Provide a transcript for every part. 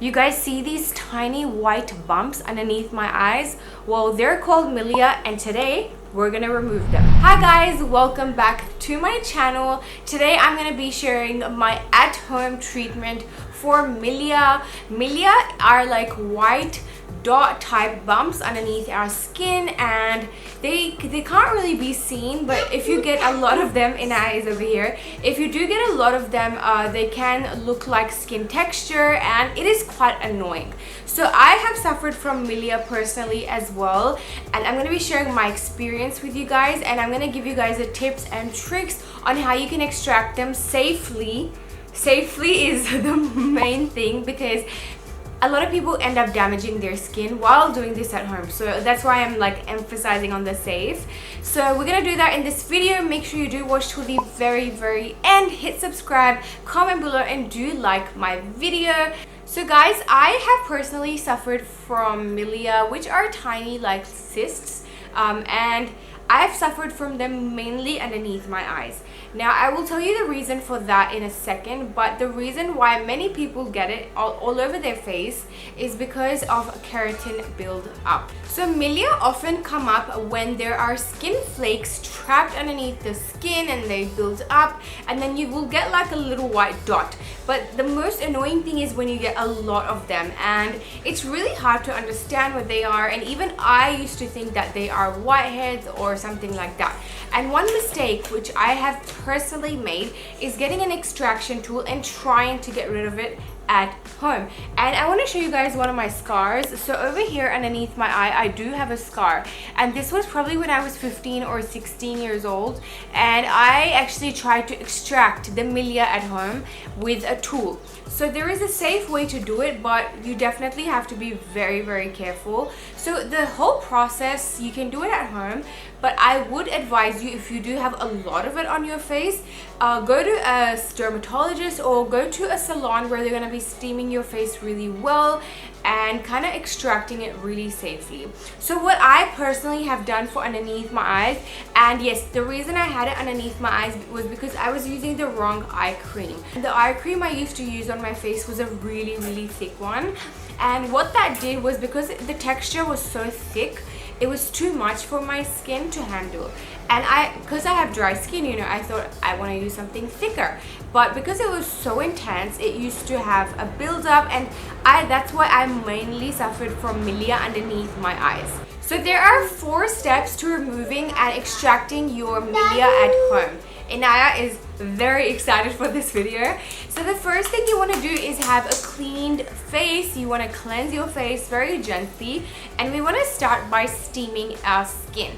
You guys see these tiny white bumps underneath my eyes? Well, they're called Milia, and today we're gonna remove them. Hi guys, welcome back to my channel. Today I'm gonna be sharing my at-home treatment for Milia. Milia are like white dot type bumps underneath our skin, and they can't really be seen, but if you get a lot of them, in eyes over here, if you do get a lot of them, they can look like skin texture, and it is quite annoying. So I have suffered from Milia personally as well, and I'm going to be sharing my experience with you guys, and I'm going to give you guys the tips and tricks on how you can extract them safely. Safely is the main thing, because a lot of people end up damaging their skin while doing this at home, so that's why I'm like emphasizing on the safe. So we're gonna do that in this video. Make sure you do watch till the very end, hit subscribe, comment below, and do like my video. So guys, I have personally suffered from Milia, which are tiny like cysts, and I've suffered from them mainly underneath my eyes. Now I will tell you the reason for that in a second, but the reason why many people get it all over their face is because of keratin build up. So Milia often come up when there are skin flakes trapped underneath the skin and they build up, and then you will get like a little white dot. But the most annoying thing is when you get a lot of them, and it's really hard to understand what they are, and even I used to think that they are whiteheads or something like that. And one mistake which I have personally made is getting an extraction tool and trying to get rid of it at home. And I want to show you guys one of my scars. So over here underneath my eye, I do have a scar, and this was probably when I was 15 or 16 years old, and I actually tried to extract the Milia at home with a tool. So there is a safe way to do it, but you definitely have to be very careful. So the whole process, you can do it at home, but I would advise you, if you do have a lot of it on your face, go to a dermatologist or go to a salon where they're going to be steaming your face really well and kind of extracting it really safely. So what I personally have done for underneath my eyes, and yes, the reason I had it underneath my eyes was because I was using the wrong eye cream. The eye cream I used to use on my face was a really thick one, and what that did was, because the texture was so thick, it was too much for my skin to handle. And because I have dry skin, you know, I thought I want to use something thicker. But because it was so intense, it used to have a build-up, and that's why I mainly suffered from Milia underneath my eyes. So there are 4 steps to removing and extracting your Milia at home. Inaya is very excited for this video. So the first thing you want to do is have a cleaned face. You want to cleanse your face very gently, and we want to start by steaming our skin.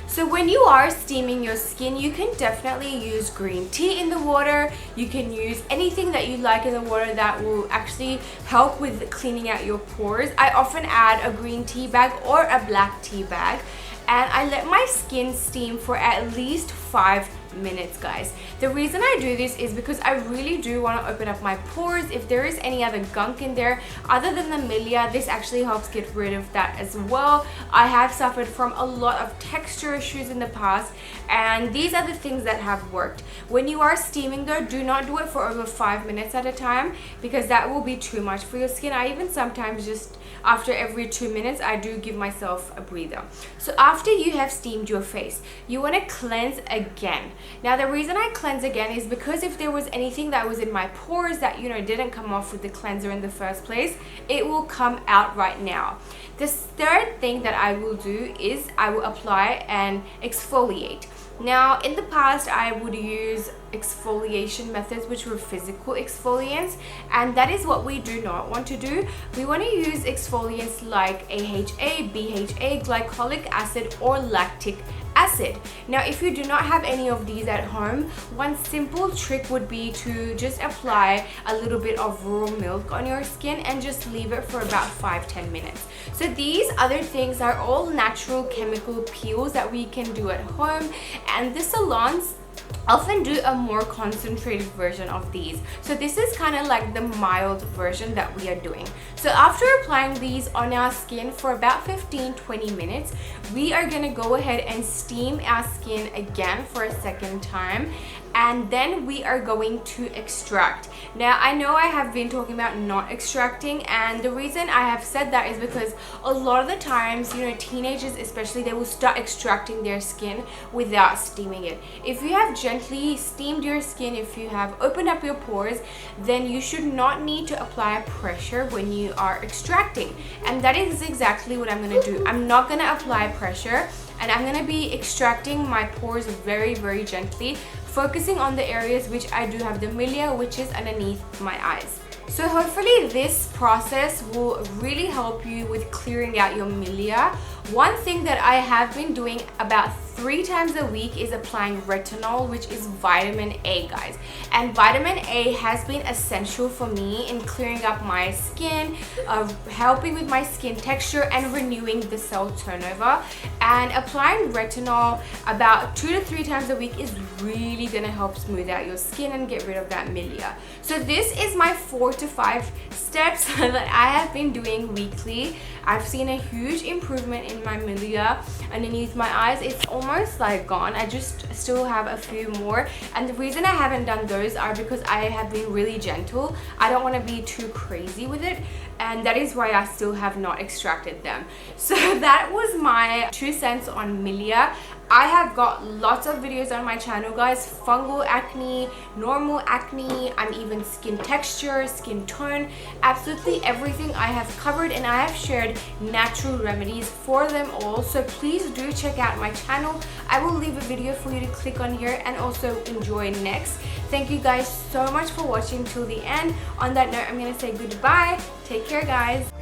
So when you are steaming your skin, you can definitely use green tea in the water. You can use anything that you like in the water that will actually help with cleaning out your pores. I often add a green tea bag or a black tea bag, and I let my skin steam for at least 5 minutes, guys. The reason I do this is because I really do want to open up my pores. If there is any other gunk in there other than the Milia, this actually helps get rid of that as well. I have suffered from a lot of texture issues in the past, and these are the things that have worked. When you are steaming though, do not do it for over 5 minutes at a time, because that will be too much for your skin. I even sometimes just after every 2 minutes, I do give myself a breather. So after you have steamed your face, you want to cleanse again. Now the reason I cleanse again is because if there was anything that was in my pores that, you know, didn't come off with the cleanser in the first place, it will come out right now. The third thing that I will do is I will apply and exfoliate. Now in the past, I would use exfoliation methods which were physical exfoliants, and that is what we do not want to do. We want to use exfoliants like AHA, BHA, glycolic acid, or lactic acid. Now if you do not have any of these at home, one simple trick would be to just apply a little bit of raw milk on your skin and just leave it for about 5-10 minutes. So these other things are all natural chemical peels that we can do at home, and the salons often do a more concentrated version of these. So this is kind of like the mild version that we are doing. So after applying these on our skin for about 15-20 minutes, we are going to go ahead and steam our skin again for a second time. and then we are going to extract. Now I know I have been talking about not extracting, and the reason I have said that is because a lot of the times, you know, teenagers especially, they will start extracting their skin without steaming it. If you have gently steamed your skin, if you have opened up your pores, then you should not need to apply pressure when you are extracting, and that is exactly what I'm going to do. I'm not going to apply pressure, and I'm going to be extracting my pores very, very gently, focusing on the areas which I do have the milia, which is underneath my eyes. So hopefully this process will really help you with clearing out your milia. One thing that I have been doing about 3 times a week is applying retinol, which is vitamin A, guys. And vitamin A has been essential for me in clearing up my skin, helping with my skin texture and renewing the cell turnover. And applying retinol about 2 to 3 times a week is really gonna help smooth out your skin and get rid of that milia. So this is my 4 to 5 steps that I have been doing weekly. I've seen a huge improvement in my milia underneath my eyes. It's almost like gone. I just still have a few more, and the reason I haven't done those are because I have been really gentle. I don't want to be too crazy with it, and that is why I still have not extracted them. So that was my 2 cents on milia. I have got lots of videos on my channel, guys. Fungal acne, normal acne, and even skin texture, skin tone, absolutely everything I have covered, and I have shared natural remedies for them all. So please do check out my channel. I will leave a video for you to click on here and also enjoy next. Thank you guys so much for watching till the end. On that note, I'm gonna say goodbye. Take care, guys.